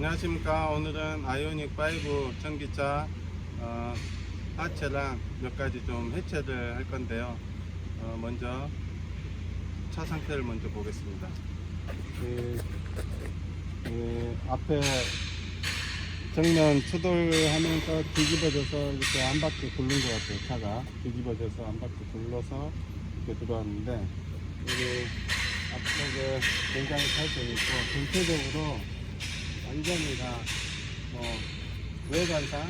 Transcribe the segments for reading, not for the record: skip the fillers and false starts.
안녕하십니까. 오늘은 아이오닉 5 전기차 하체랑 몇 가지 좀 해체를 할 건데요. 먼저 차 상태를 먼저 보겠습니다. 앞에 정면 추돌하면서 뒤집어져서 이렇게 한 바퀴 굴른 것 같아요. 차가 뒤집어져서 한 바퀴 굴러서 이렇게 들어왔는데, 여기 앞쪽에 굉장히 탈선이 있고, 전체적으로 완전히 다 외관상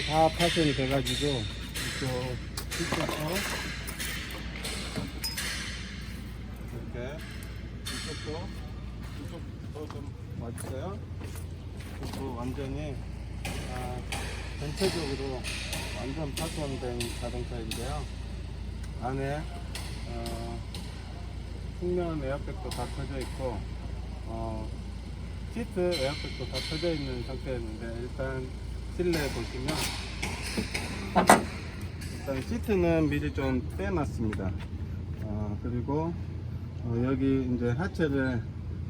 다 파손이 돼가지고 이쪽도 이렇게 이쪽도 좀 와주세요. 이쪽도 완전히 전체적으로 완전 파손된 자동차인데요. 안에 측면 에어백도 다 터져 있고, 시트 에어백도 다 터져 있는 상태였는데, 일단 실내 보시면 일단 시트는 미리 좀 빼놨습니다. 그리고 여기 이제 하체를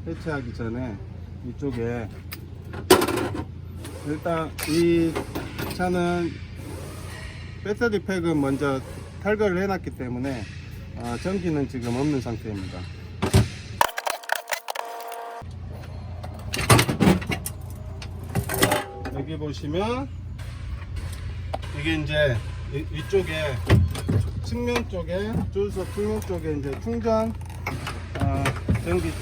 해체하기 전에 이쪽에, 일단 이 차는 배터리 팩은 먼저 탈거를 해놨기 때문에 전기는 지금 없는 상태입니다. 여기 보시면 이게 이제 이쪽에 측면 쪽에 주유소 측면 쪽에 이제 충전 전기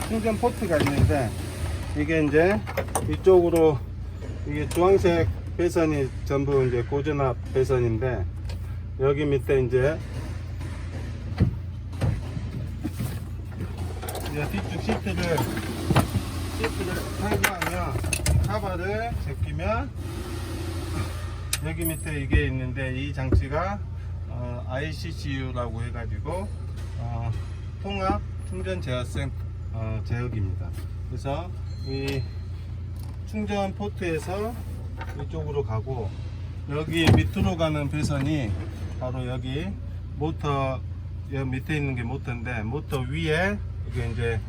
충전 포트가 있는데, 이게 이제 이쪽으로 이게 주황색 배선이 전부 이제 고전압 배선인데, 여기 밑에 이제 뒤쪽 시트를 탈거하면, 카바를 제끼면 여기 밑에 이게 있는데, 이 장치가 ICCU라고 해가지고 통합 충전 제어센 제어기입니다. 그래서 이 충전 포트에서 이쪽으로 가고, 여기 밑으로 가는 배선이 바로 여기 모터, 여기 밑에 있는 게 모터인데, 모터 위에 이게 이제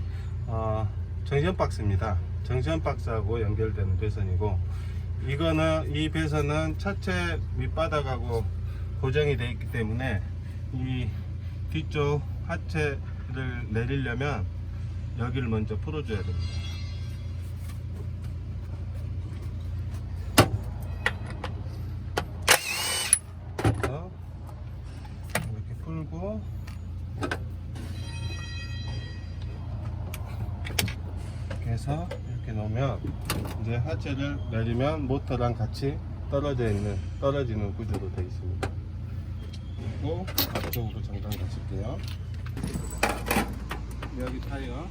정션 박스입니다. 정션 박스하고 연결되는 배선이고, 이 배선은 차체 밑바닥하고 고정이 되어 있기 때문에 이 뒤쪽 하체를 내리려면 여기를 먼저 풀어줘야 됩니다. 그래서 이렇게 풀고, 이렇게 해서 이렇게 놓으면 이제 하체를 내리면 모터랑 같이 떨어지는 구조로 되어 있습니다. 그리고 앞쪽으로 잠깐 가실게요. 여기 타이어,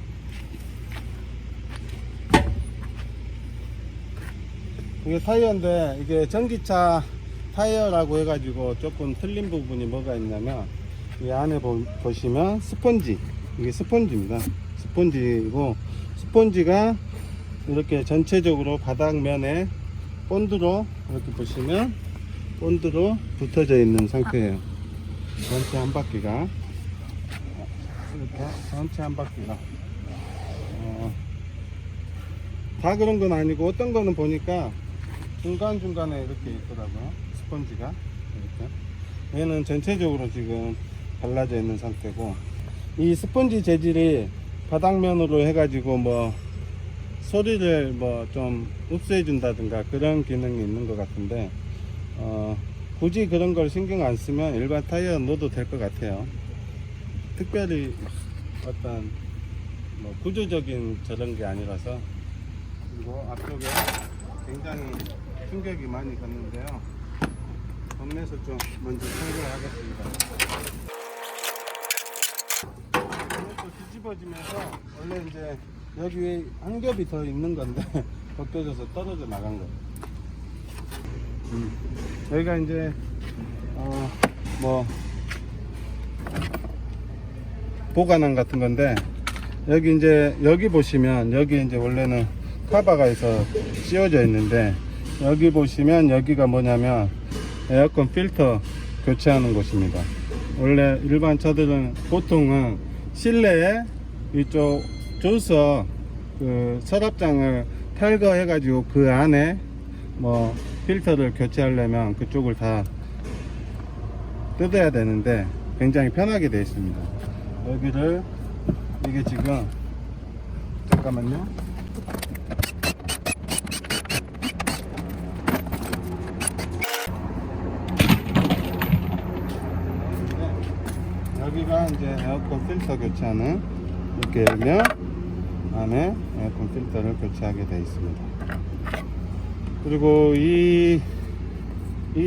이게 타이어인데, 이게 전기차 타이어라고 해가지고 조금 틀린 부분이 뭐가 있냐면, 이 안에 보시면 스펀지, 이게 스펀지입니다. 스펀지고, 스펀지가 이렇게 전체적으로 바닥면에 본드로, 이렇게 보시면 본드로 붙어져 있는 상태예요. 전체 한 바퀴가 이렇게, 전체 한 바퀴가 다 그런 건 아니고, 어떤 거는 보니까 중간중간에 이렇게 있더라고요. 스펀지가 이렇게. 얘는 전체적으로 지금 발라져 있는 상태고, 이 스펀지 재질이 바닥면으로 해가지고 소리를 좀 흡수해 준다든가 그런 기능이 있는 것 같은데, 굳이 그런 걸 신경 안 쓰면 일반 타이어 넣어도 될 것 같아요. 특별히 어떤 구조적인 저런 게 아니라서. 그리고 앞쪽에 굉장히 충격이 많이 갔는데요. 덤에서 좀 먼저 청소하겠습니다. 이것도 뒤집어지면서, 원래 이제 여기 한 겹이 더 있는 건데 벗겨져서 떨어져 나간 거예요. 여기가 이제 보관함 같은 건데, 여기 보시면, 여기 이제 원래는 카바가 있어 씌워져 있는데, 여기 보시면 여기가 뭐냐면 에어컨 필터 교체하는 곳입니다. 원래 일반 차들은 보통은 실내에 이쪽 조서 그 서랍장을 탈거해 가지고 그 안에 뭐 필터를 교체하려면 그쪽을 다 뜯어야 되는데 굉장히 편하게 되어 있습니다. 여기를 이게 지금 잠깐만요. 여기가 이제 에어컨 필터 교체하는, 이렇게 열면 안에 에어컨 필터를 교체하게 되어 있습니다. 그리고 이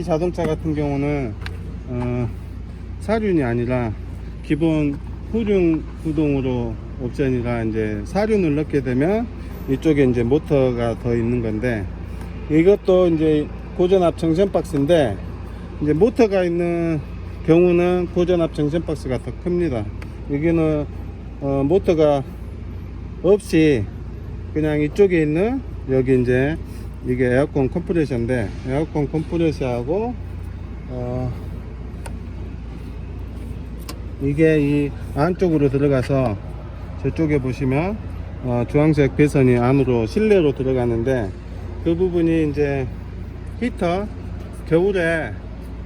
자동차 같은 경우는 사륜이 아니라 기본 후륜 구동으로 옵션이라 이제 사륜을 넣게 되면 이쪽에 이제 모터가 더 있는 건데, 이것도 이제 고전압 정션 박스인데 이제 모터가 있는 경우는 고전압 정션 박스가 더 큽니다. 여기는 모터가 없이 그냥 이쪽에 있는, 여기 이제 이게 에어컨 컴프레셔인데 에어컨 컴프레셔하고 이게 이 안쪽으로 들어가서 저쪽에 보시면 주황색 배선이 안으로 실내로 들어가는데, 그 부분이 이제 히터, 겨울에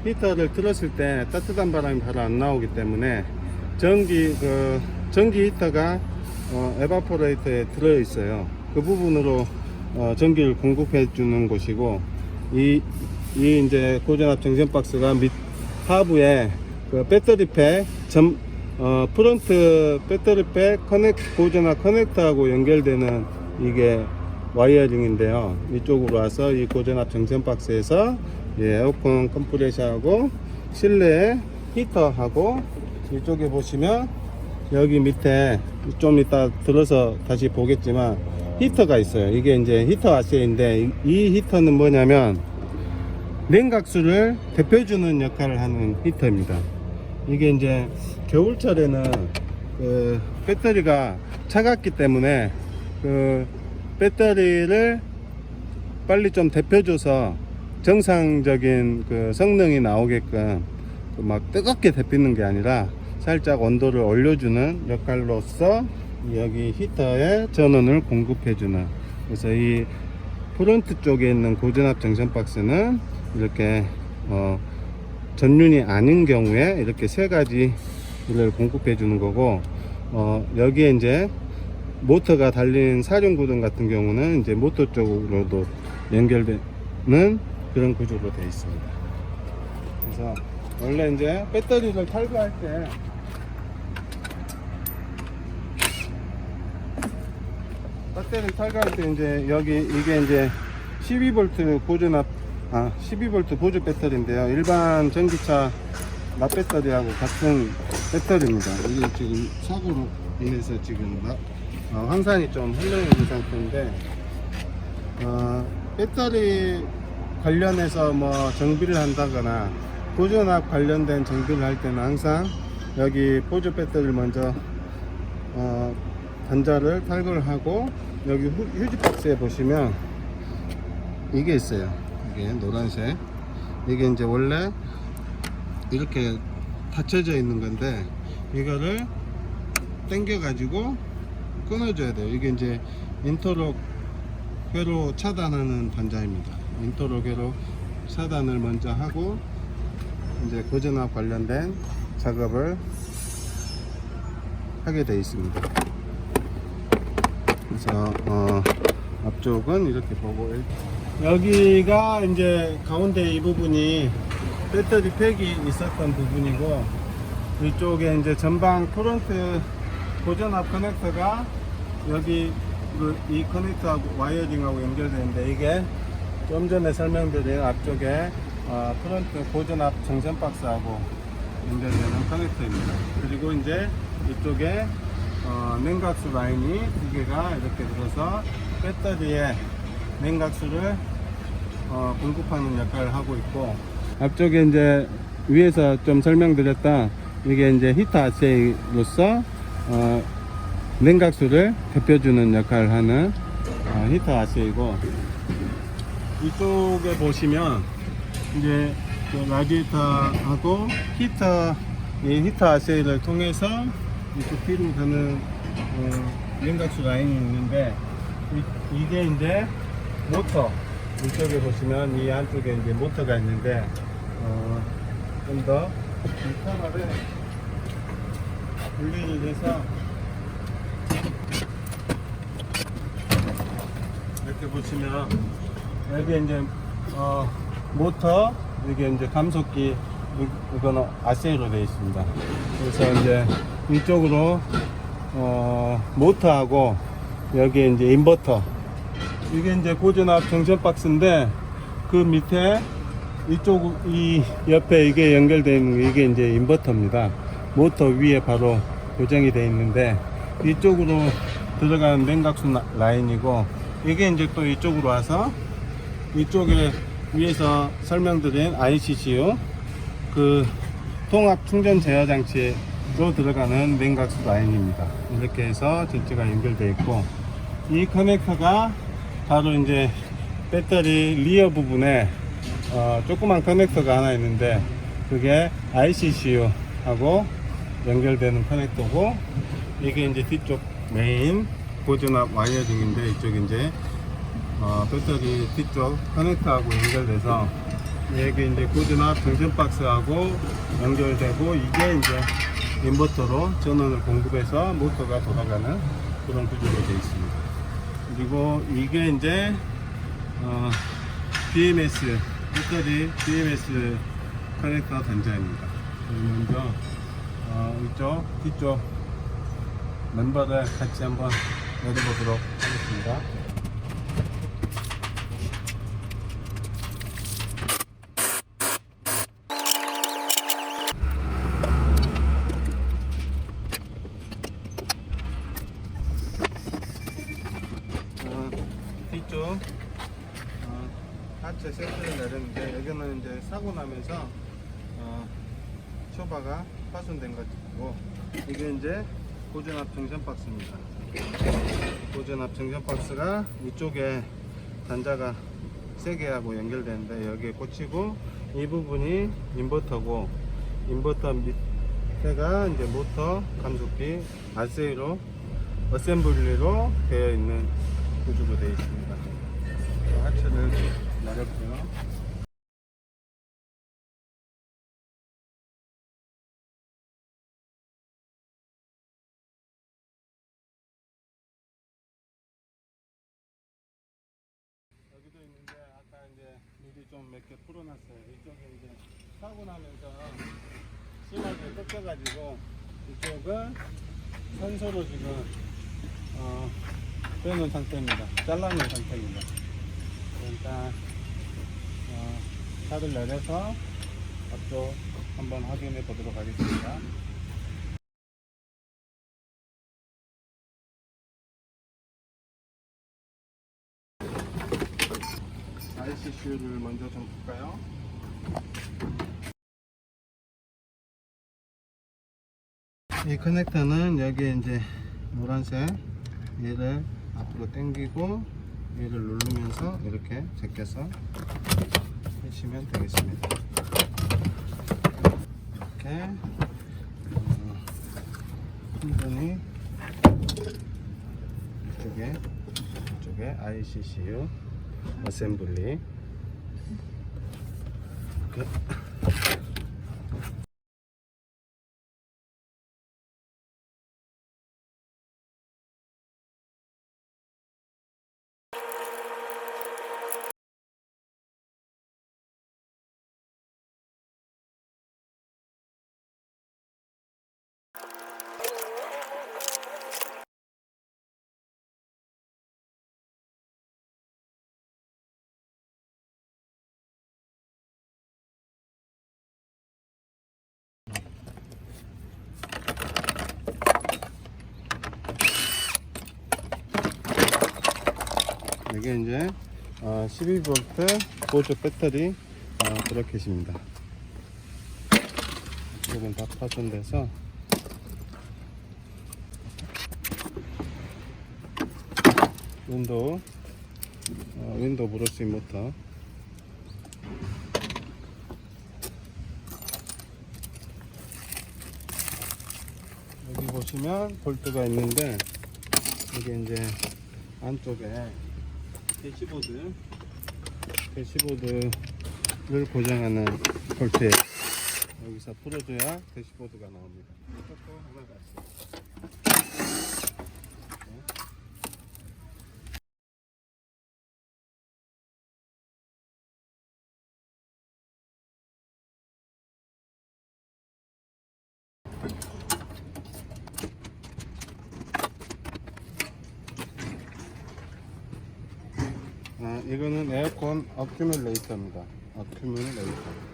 히터를 틀었을 때 따뜻한 바람이 바로 안 나오기 때문에 전기 히터가 에바포레이터에 들어 있어요. 그 부분으로 전기를 공급해 주는 곳이고, 이 이제 고전압 정션 박스가 밑 하부에 그 배터리팩 프론트 배터리팩 고전압 커넥터하고 연결되는 이게 와이어링인데요. 이쪽으로 와서 이 고전압 정션 박스에서 에어컨 컴프레셔하고 실내 히터하고, 이쪽에 보시면 여기 밑에 좀 이따 들어서 다시 보겠지만 히터가 있어요. 이게 이제 히터 아세인데, 이 히터는 뭐냐면 냉각수를 데펴주는 역할을 하는 히터입니다. 이게 이제 겨울철에는 그 배터리가 차갑기 때문에 그 배터리를 빨리 좀 데펴줘서 정상적인 그 성능이 나오게끔 막 뜨겁게 데피는 게 아니라 살짝 온도를 올려주는 역할로서 여기 히터에 전원을 공급해주는, 그래서 이 프론트 쪽에 있는 고전압 정션 박스는 이렇게 전륜이 아닌 경우에 이렇게 세 가지를 공급해 주는 거고, 여기에 이제 모터가 달린 사륜 구동 같은 경우는 이제 모터 쪽으로도 연결되는 그런 구조로 되어 있습니다. 그래서 원래 이제 배터리를 탈거할 때 이제 여기 이게 이제 12V 고전압 12V 보조 배터리인데요. 일반 전기차 납배터리하고 같은 배터리입니다. 이게 지금 사고로 인해서 지금 황산이 좀 흘러있는 상태인데, 배터리 관련해서 뭐 정비를 한다거나 고전압 관련된 정비를 할 때는 항상 여기 보조 배터리를 먼저 단자를 탈거를 하고, 여기 휴지 박스에 보시면 이게 있어요. 이게 노란색, 이게 이제 원래 이렇게 닫혀져 있는 건데 이거를 당겨 가지고 끊어줘야 돼요. 이게 이제 인터록 회로 차단하는 단자입니다. 인터록 회로 차단을 먼저 하고 이제 고전압 관련된 작업을 하게 되어 있습니다. 그래서 앞쪽은 이렇게 보고, 여기가 이제 가운데 이 부분이 배터리 팩이 있었던 부분이고, 이쪽에 이제 전방 프론트 고전압 커넥터가 여기 이 커넥터하고 와이어링하고 연결되는데, 이게 좀 전에 설명드린 앞쪽에 프론트 고전압 정션 박스하고 연결되는 커넥터입니다. 그리고 이제 이쪽에 냉각수 라인이 두 개가 이렇게 들어서 배터리에 냉각수를 공급하는 역할을 하고 있고, 앞쪽에 이제 위에서 좀 설명드렸다, 이게 이제 히터 아세이로서 냉각수를 데펴주는 역할을 하는 히터 아세이고, 이쪽에 보시면 이제 그 라디에이터하고 이 히터 아세이를 통해서 이쪽 뒤로 가는 냉각수 라인이 있는데 이게 이제 모터, 이쪽에 보시면 이 안쪽에 이제 모터가 있는데 좀 더 편하게 분리를 해서 이렇게 보시면 여기 이제 모터, 이게 이제 감속기, 이거는 아세이로 되어 있습니다. 그래서 이제 이쪽으로 모터하고 여기 이제 인버터, 이게 이제 고전압 정션 박스인데 그 밑에 이쪽 이 옆에 이게 연결되어 있는 게 이게 이제 인버터입니다. 모터 위에 바로 고정이 되어 있는데 이쪽으로 들어가는 냉각수 라인이고, 이게 이제 또 이쪽으로 와서 이쪽에 위에서 설명드린 ICCU 그 통합 충전 제어 장치로 들어가는 냉각수 라인입니다. 이렇게 해서 전체가 연결되어 있고, 이 커넥터가 바로 이제 배터리 리어 부분에 조그만 커넥터가 하나 있는데 그게 ICCU 하고 연결되는 커넥터고, 이게 이제 뒤쪽 메인 고전압 와이어링인데 이쪽 이제 배터리 뒤쪽 커넥터하고 연결돼서 여기 이제 고전압 정션 박스하고 연결되고, 이게 이제 인버터로 전원을 공급해서 모터가 돌아가는 그런 구조로 되어 있습니다. 그리고 이게 이제 BMS 배터리 BMS 커넥터 단자입니다. 먼저 이쪽 뒤쪽 멤버를 같이 한번 내려보도록 하겠습니다. 뒤쪽 하체 세트를 내렸는데 여기는 이제 사고 나면서 쇼바가 파손된 것이고, 이게 이제 고전압 정션 박스입니다. 고전압 정션 박스가 이쪽에 단자가 3개하고 연결되는데 여기에 꽂히고, 이 부분이 인버터고, 인버터 밑에가 이제 모터 감속기 아세이로 어셈블리로 되어 있는 구조로 되어 있습니다. 하체를 내렸고요. 여기도 있는데 아까 이제 미리 좀 몇 개 풀어놨어요. 이쪽에 이제 사고 나면서 심하게 꺾여가지고 이쪽은 선소로 지금 빼놓은 상태입니다. 잘라놓은 상태입니다. 일단 차를 내려서 앞쪽 한번 확인해 보도록 하겠습니다. ICCU를 먼저 좀 볼까요? 이 커넥터는 여기에 이제 노란색 얘를 앞으로 당기고 얘를 누르면서 이렇게 제껴서 해주시면 되겠습니다. 이렇게 충전이 이쪽에 ICCU 어셈블리 이렇게 이게 이제 12V 보조 배터리 브래켓입니다. 이쪽은 다 파손돼서 윈도우 브러쉬 모터, 여기 보시면 볼트가 있는데 이게 이제 안쪽에 대시보드를 고정하는 볼트예요. 여기서 풀어줘야 대시보드가 나옵니다. 이것도 하나가 있어요. 이거는 에어컨 어큐뮬레이터입니다. 어큐뮬레이터.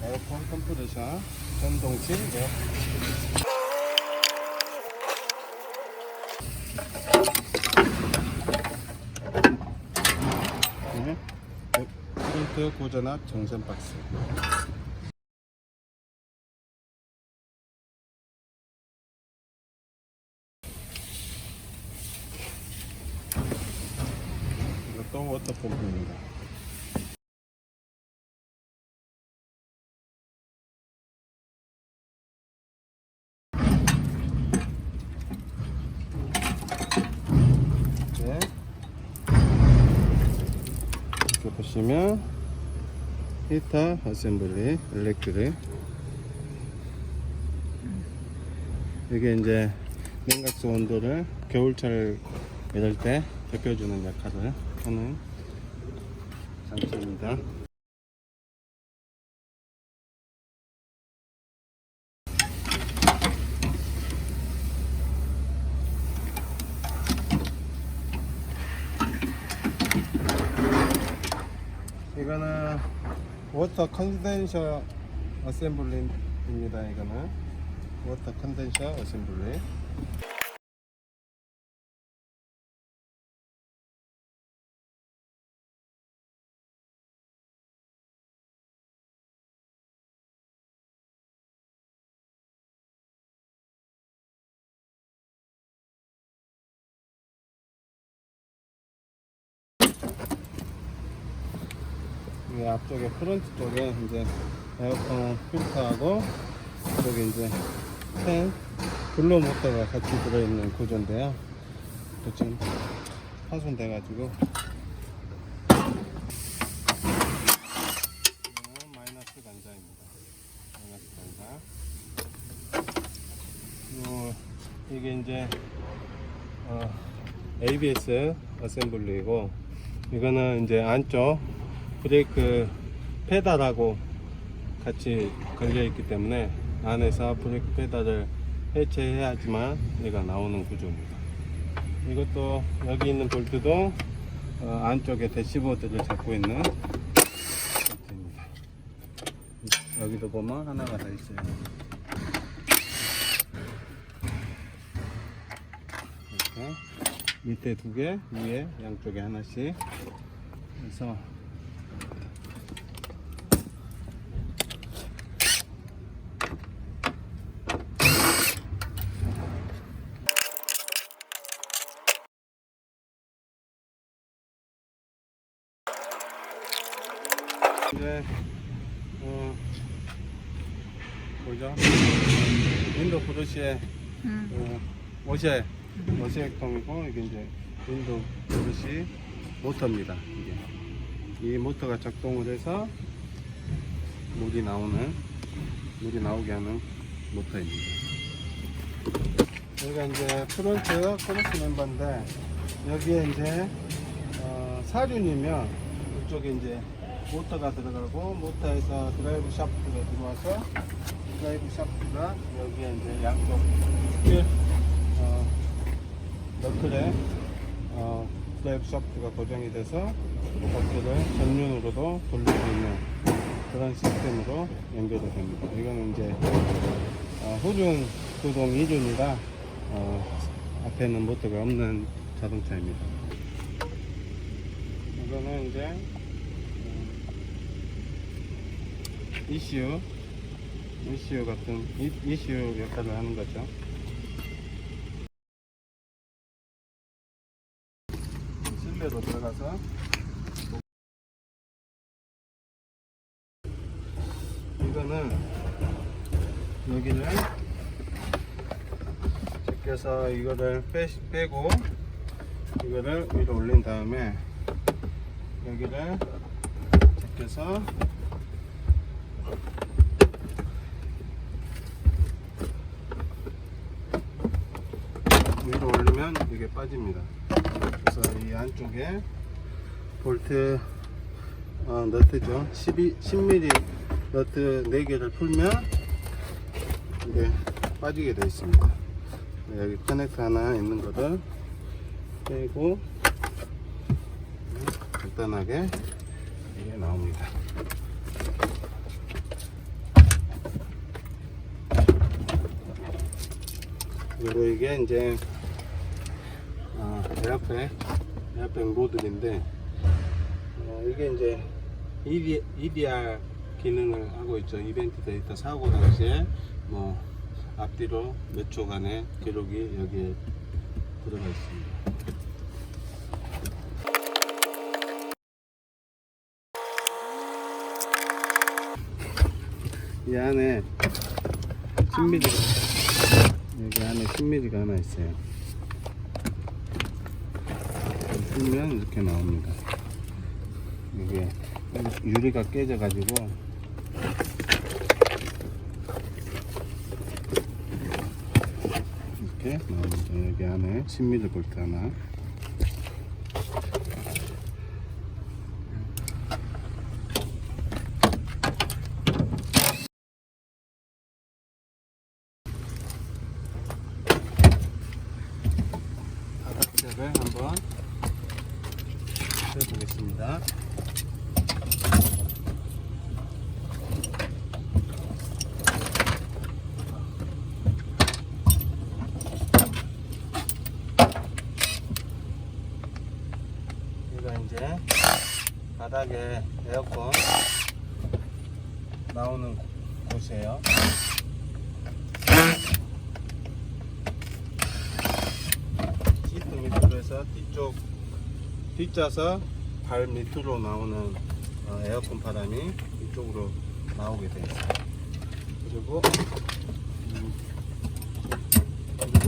에어컨 컴프레셔 전동식 에어컨. 프론트 고전압 정선 박스. 이것도 워터펌프입니다. 네. 이렇게 보시면 히터 어셈블리 일렉트릭. 이게 이제 냉각수 온도를 겨울철 이럴 때 데펴주는 역할을 하는 장치입니다. 이거는 워터 컨덴서 어셈블리입니다. 이거는 워터 컨덴서 어셈블리. 이 앞쪽에 프론트 쪽에 이제 에어컨 필터하고 여기 이제 팬 블로 모터가 같이 들어있는 구조인데요. 또 지금 파손돼 가지고 마이너스 단자입니다. 마이너스 단자. 이게 이제 ABS 어셈블리고, 이거는 이제 안쪽 브레이크 페달하고 같이 걸려 있기 때문에 안에서 브레이크 페달을 해체해야지만 얘가 나오는 구조입니다. 이것도 여기 있는 볼트도 안쪽에 대시보드를 잡고 있는 볼트입니다. 여기도 보면 하나가 더 있어요. 이렇게 밑에 두 개, 위에 양쪽에 하나씩 해서 이제 뭐죠? 윈도우 브러쉬의 오시액통이고, 이게 이제 윈도우 브러쉬 모터입니다. 이 모터가 작동을 해서 물이 나오게 하는 모터입니다. 여기가 이제 프론트 크로스 멤버인데, 여기에 이제 사륜이면 이쪽에 이제 모터가 들어가고, 모터에서 드라이브 샤프트가 들어와서 드라이브 샤프트가 여기에 이제 양쪽 휠 너클에 드라이브 샤프트가 고정이 돼서 어깨를 전륜으로도 돌리고 있는 그런 시스템으로 연결이 됩니다. 이거는 이제 후륜 구동 2륜이라 앞에는 모터가 없는 자동차입니다. 이거는 이제 ECU 같은 ECU 역할을 하는 거죠. 실내로 들어가서 이거는 여기를 제껴서 이거를 빼고 이거를 위로 올린 다음에 여기를 제껴서 위로 올리면 이게 빠집니다. 그래서 이 안쪽에 볼트 너트죠. 10mm 너트 4개를 풀면 이게 빠지게 되어 있습니다. 여기 커넥터 하나 있는 거를 빼고 간단하게 이게 나옵니다. 그리고 이게 이제 에어백 모듈인데 이게 이제 EDR 기능을 하고 있죠. 이벤트 데이터 사고 당시에 뭐 앞뒤로 몇 초간의 기록이 여기에 들어가 있습니다. 이 안에 10mm 여기 안에 10mm가 하나 있어요. 풀면 이렇게 나옵니다. 이게 유리가 깨져 가지고 이렇게 나옵니다. 여기 안에 10mm 볼트 하나. 바닥재를 한번 해보겠습니다. 이제 바닥에 에어컨 나오는 곳이에요. 시트 밑으로 해서 뒷좌석 발 밑으로 나오는 에어컨 바람이 이쪽으로 나오게 되어 있어요. 그리고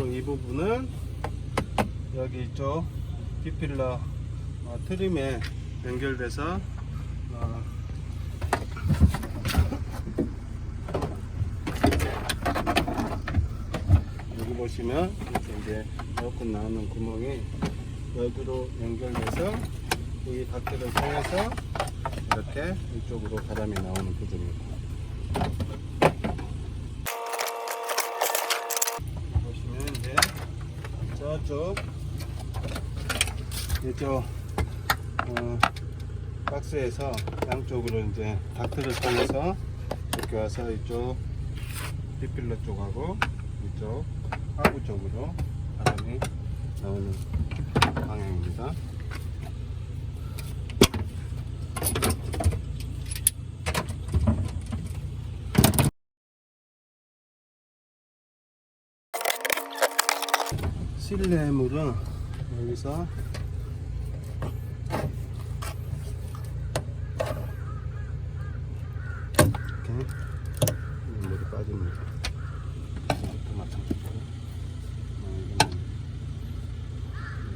이 부분은 여기 이쪽 B필러 트림에 연결돼서 여기 보시면 이렇게 이제 에어컨 나오는 구멍이 여기로 연결돼서 이 닭들을 통해서 이렇게 이쪽으로 바람이 나오는 구조입니다. 보시면 이제 저쪽 이쪽 박스에서 양쪽으로 이제 닥트를 통해서 이렇게 와서 이쪽 B필러 쪽하고 이쪽 하부 쪽으로 바람이 나오는 방향입니다. 실내 물은 여기서 물이 빠집니다. 이것도 마찬가지고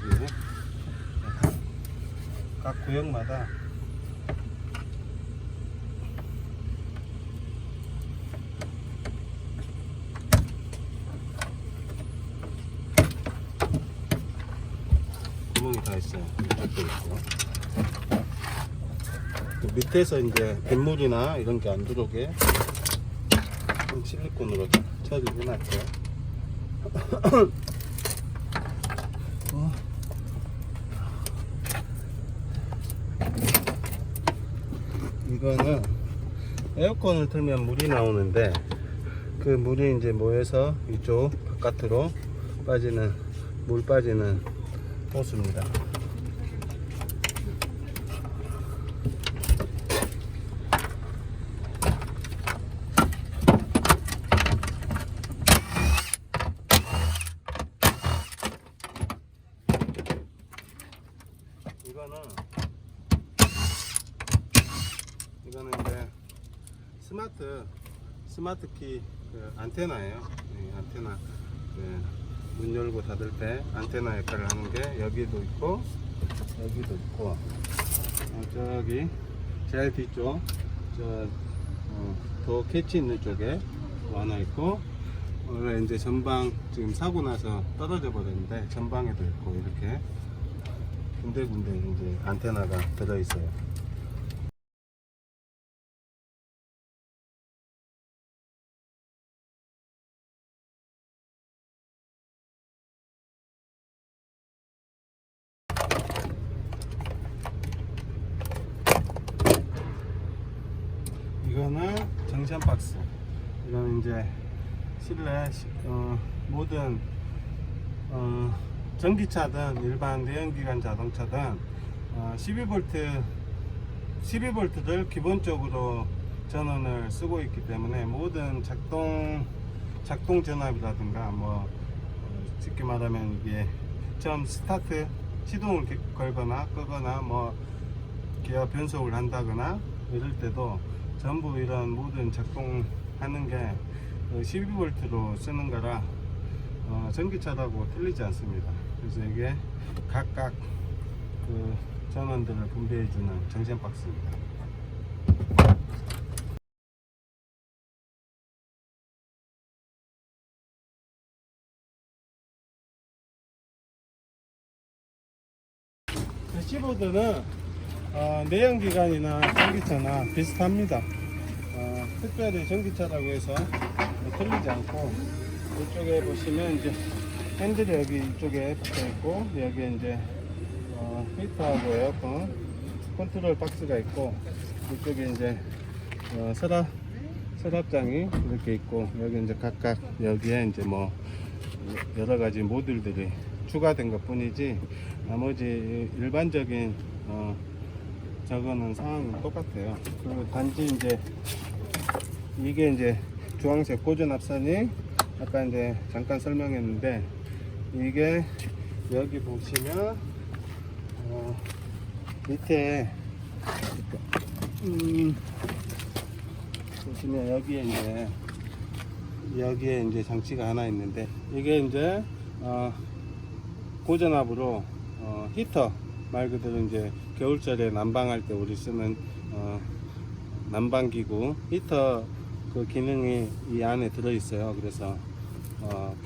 이게 각 구역마다 구멍이 다 있어요. 이쪽도 있고 그 밑에서 이제 빗물이나 이런 게 안 들어오게 실리콘으로 처리를 해놨죠. 이거는 에어컨을 틀면 물이 나오는데 그 물이 이제 모여서 이쪽 바깥으로 빠지는 물 빠지는 호스입니다. 이거는 이제 스마트 키 그 안테나예요. 안테나 문 열고 닫을 때 안테나 역할을 하는 게 여기도 있고 여기도 있고 저기 제일 뒤쪽 더 캐치 있는 쪽에 하나 있고 원래 이제 전방 지금 사고 나서 떨어져 버렸는데 전방에도 있고 이렇게 군데군데 이제 안테나가 들어 있어요. 이거는 정션 박스. 이거는 이제 실내 모든 전기차든 일반 내연기관 자동차든 12V를 기본적으로 전원을 쓰고 있기 때문에 모든 작동 전압이라든가 뭐 쉽게 말하면 이게 처음 스타트 시동을 걸거나 끄거나 뭐 기어 변속을 한다거나 이럴 때도 전부 이런 모든 작동하는 게 12V로 쓰는 거라 전기차라고 틀리지 않습니다. 그래서 이게 각각 그 전원들을 분배해주는 정션 박스입니다. 시보드는 내연기관이나 전기차나 비슷합니다. 특별히 전기차라고 해서 틀리지 않고 이쪽에 보시면 이제 핸들이 여기 이쪽에 붙어 있고 여기에 이제 히터하고 에어컨 컨트롤 박스가 있고 이쪽에 이제 서랍장이 이렇게 있고 여기 이제 각각 여기에 이제 뭐 여러 가지 모듈들이 추가된 것 뿐이지 나머지 일반적인 저거는 상황은 똑같아요. 그리고 단지 이제 이게 이제 주황색 고전 앞선이 아까 이제 잠깐 설명했는데 이게 여기 보시면 밑에 보시면 여기에 이제 장치가 하나 있는데 이게 이제 고전압으로 히터 말 그대로 이제 겨울철에 난방할 때 우리 쓰는 난방기구 히터 그 기능이 이 안에 들어 있어요. 그래서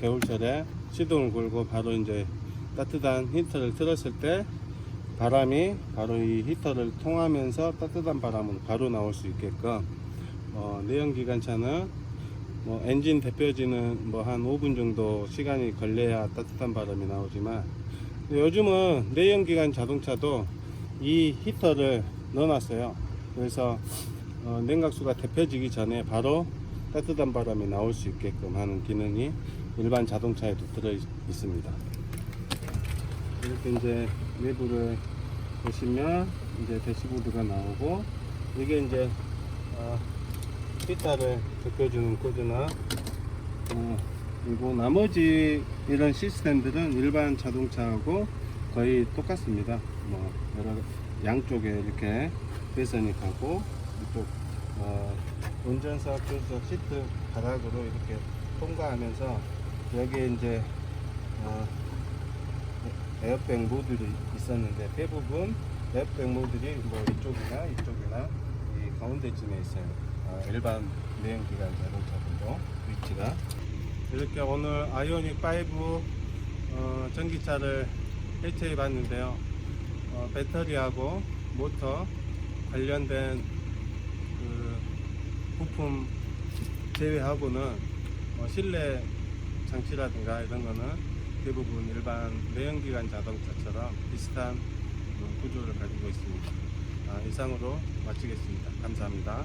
겨울철에 시동을 걸고 바로 이제 따뜻한 히터를 틀었을 때 바람이 바로 이 히터를 통하면서 따뜻한 바람으로 바로 나올 수 있게끔 내연기관차는 뭐 엔진 데펴지는 뭐 한 5분 정도 시간이 걸려야 따뜻한 바람이 나오지만 요즘은 내연기관 자동차도 이 히터를 넣어놨어요. 그래서 냉각수가 데펴지기 전에 바로 따뜻한 바람이 나올 수 있게끔 하는 기능이 일반 자동차에도 들어 있습니다. 이렇게 이제 내부를 보시면 이제 대시보드가 나오고 이게 이제 히터를 데펴주는 코드나 그리고 나머지 이런 시스템들은 일반 자동차하고 거의 똑같습니다. 뭐 여러 양쪽에 이렇게 배선이 가고 이쪽 운전석, 조수석 시트 바닥으로 이렇게 통과하면서 여기에 이제 에어백 모듈이 있었는데 대부분 에어백 모듈이 뭐 이쪽이나 이 가운데쯤에 있어요. 일반 내연기관 자동차들도 위치가 이렇게 오늘 아이오닉 5 전기차를 해체해 봤는데요. 배터리하고 모터 관련된 그 부품 제외하고는 실내 장치라든가 이런 거는 대부분 일반 내연기관 자동차처럼 비슷한 구조를 가지고 있습니다. 이상으로 마치겠습니다. 감사합니다.